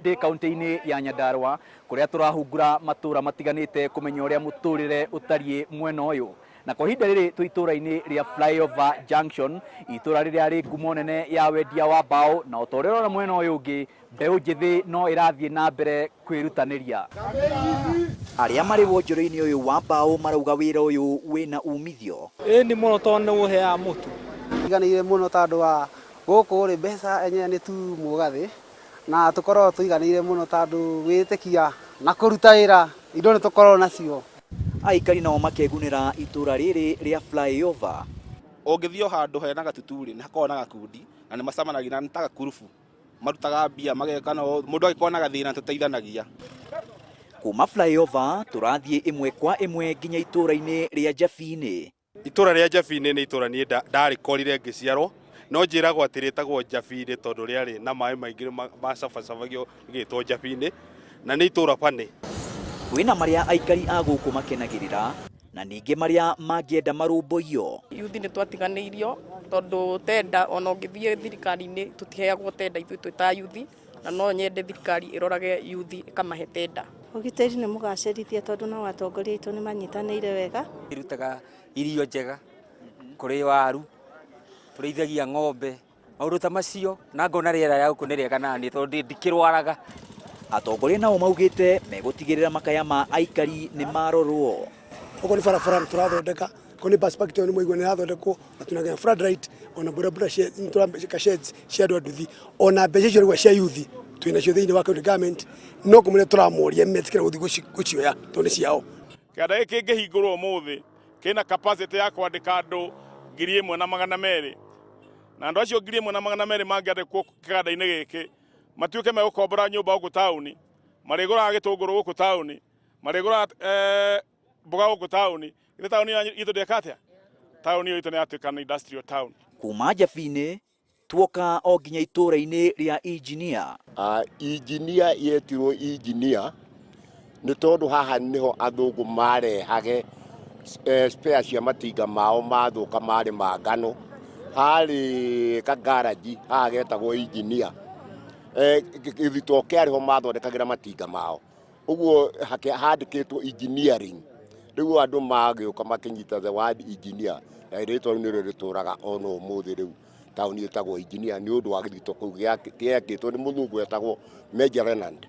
ndi kaunti-ini ya Nyandarua kuria turahungura matura matiganite kumenya uria muturire utariĩ mwena uyu. Na kwa ihinda rĩrĩ twi itura-inĩ rĩa Flyover Junction, itura rĩrĩa rĩ ngumo nene ya wendia wa mbaũ, na ũta ũrĩa ũrona mwena ũyũ ũngĩ, mbeũ njĩthĩ no ĩrathiĩ na mbere kwĩrutanĩria. Arĩa marĩ wonjoria-inĩ ũyũ wa mbaũ marauga wĩra ũyũ wĩna umithio. Nĩ mũno tondũ nĩ ũheaga mũtu. Iganĩire mũno tondũ wa gũkũ rĩ mbeca enyewe nĩ tu mũgathĩ, na tũkorwo tũiganĩire mũno tondũ wĩtĩkia na kũruta wĩra indo nĩ tũkorwo nacio. Aikari nao makegunĩra itura rĩrĩ rĩa Flyover. Ũngĩthiĩ handũ hena gatuturi nĩ hakoragwo na gakundi na nĩ macemanagia na nĩ ta gakurubu, marutaga mbia mageka no mũndũ agĩkorwo na gathĩna tũteithanagia. Kuma Flyover turathiĩ ĩmwe kwa ĩmwe nginya itura-inĩ rĩa Njabi-inĩ. Itura rĩa Njabi-inĩ nĩ itura niĩ ndarĩkorire ngĩciarwo, no njĩragwo atĩ rĩtagwo Njabi-inĩ tondũ rĩarĩ na maĩ maingĩ macabacabagio rĩgĩtwo Njabi-inĩ, na nĩ itura pane. Kwĩna marĩa aikari a gũkũ makenagĩrĩra na ningĩ marĩa mangĩenda marũmbũiyo. Yuthi nĩ twatiganĩirio tondũ tenda ona ũngĩthiĩ thirikari-inĩ tũtiheagwo tenda ithuĩ twĩ ta yuthi, na no nyende thirikari ĩrorage yuthi ĩkamahe tenda. Ũgitĩri nĩ mũgacĩrithia tondũ no atongoria aitũ nĩ manyitanĩire wega. Irutaga irio njega, kũrĩ waru, tũrĩithagia ng'ombe, maũndũ ta macio, na ngona rĩera rĩa gũkũ nĩ rĩega na niĩ tondũ ndikĩrwaraga. Atongoria nao maugĩte megũtigĩrĩra makaya ma aikari nĩ marorwo. Okorwo nĩ barabara tũrathondeka, okorwo nĩ bus parking nĩ mũigua nĩ irathondekwo, na tunagia floodlight, ona bodaboda nĩtũrambĩka sheds cia andũ a nduthi, ona mbeca icio rĩgwa cia yuthi twĩnacio thĩinĩ wa county government, no kũmũrĩa tũramoria metikĩra gũthiĩ gũcioya tondũ nĩ ciao. Kĩganda gĩkĩ kĩngĩhingũrwo ũmũthĩ kĩna capacity ya kwandĩka andũ 1,200, na andũ acio 1,200 mangĩandĩkwo kĩganda-inĩ gĩkĩ matuĩke megũkombora nyũmba gũkũ taũni, marĩgũraga gĩtũngũrũ gũkũ taũni, marĩgũraga mboga gũkũ taũni. Githĩ taũni itũ ndĩka atĩa? Taũni itũ nĩ yatuĩka industrial town. Kuma Njabi-inĩ tuoka o nginya itura-inĩ rĩa Engineer. Engineer yetirwo engineer nĩ tondũ haha nĩho athũngũ marehage spare cia matinga mao mathũka marĩ ma ngano, harĩ kagaraji haha getagwo engineer. Gĩthitoo kĩarĩho mathondekagĩra matinga mao, ũguo handĩkĩtwo engineering. Rĩu andũ magĩũka makĩnyita the word engineer, na rĩtwa nĩrĩo rĩtũraga ona ũmũthĩ rĩu taũni ĩtagwo engineer nĩ ũndũ wa gĩthitoo kĩu gĩakĩtwo nĩ mũthũngũ wetagwo Major Renard.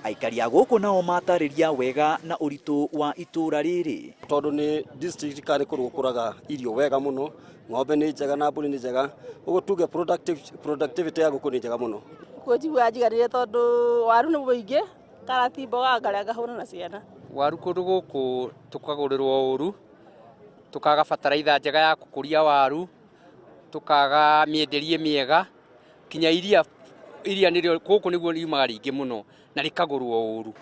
Aikari a gũkũ nao matarĩria wega na ũritũ wa itura rĩrĩ. Tondũ nĩ district karĩ kũrũkũraga irio wega mũno, ng'ombe nĩ njega na mbũri nĩ njega, ũguo tuge productivity ya gũkũ nĩ njega mũno. Kũnjigua njiganĩire tondũ waru nĩ mũingĩ, karati, mboga, ngarĩa ngahũna na ciana. Waru kũndũ gũkũ tũkagũrĩrwo ũru, tũkaga bataraitha njega ya gũkũria waru, tũkaga mĩenderie mĩega, kinya iria nĩrĩo gũkũ nĩguo riumaga rĩingĩ mũno na rĩkagũrwo ũru.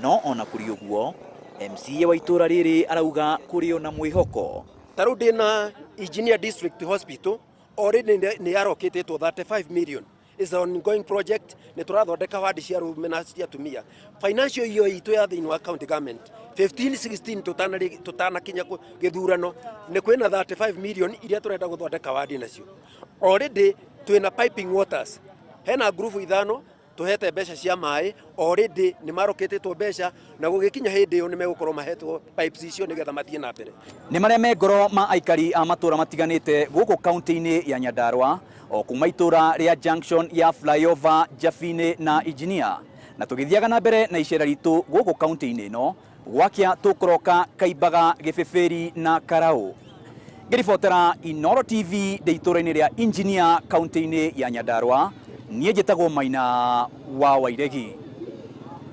No ona kũrĩ ũguo, MCA wa itura rĩrĩ arauga kũrĩ ona mwĩhoko. Tarĩu ndĩna Engineer District Hospital already nĩ yarokĩtĩtwo 35 million. Is an ongoing project. Nĩ tũrathondeka wadi cia arũme na cia atumia. Financial year itũ ya thĩinĩ wa county government 15-16 tutanakinya gĩthurano nĩ kwĩna 35 million iria tũrenda gũthondeka wadi nacio. Already twĩna piping waters. Hena group ithano tuhete mbeca cia maĩ, already nĩ marokĩtĩtwo mbeca na gũgĩkinya hĩndĩ ĩyo nĩ megũkorwo mahetwo pipes icio nĩgetha mathiĩ na mbere. Nĩ marĩa me ngoro ma aikari a matũra matiganĩte gũkũ kaunti-inĩ ya Nyandarua, o kuma itura rĩa junction ya Flyover, Njabi-inĩ na Engineer, na tũgĩthiaga na mbere na icera ritũ gũkũ kaunti-inĩ ĩno gwakia tũkũroka Kaimbaga, Gĩbĩbĩri na Karaũ. Ngĩribotera Inooro TV ndĩ itura-inĩ rĩa Engineer kaunti-inĩ ya Nyandarua, niĩ njĩtagwo Maina wa Wairegi.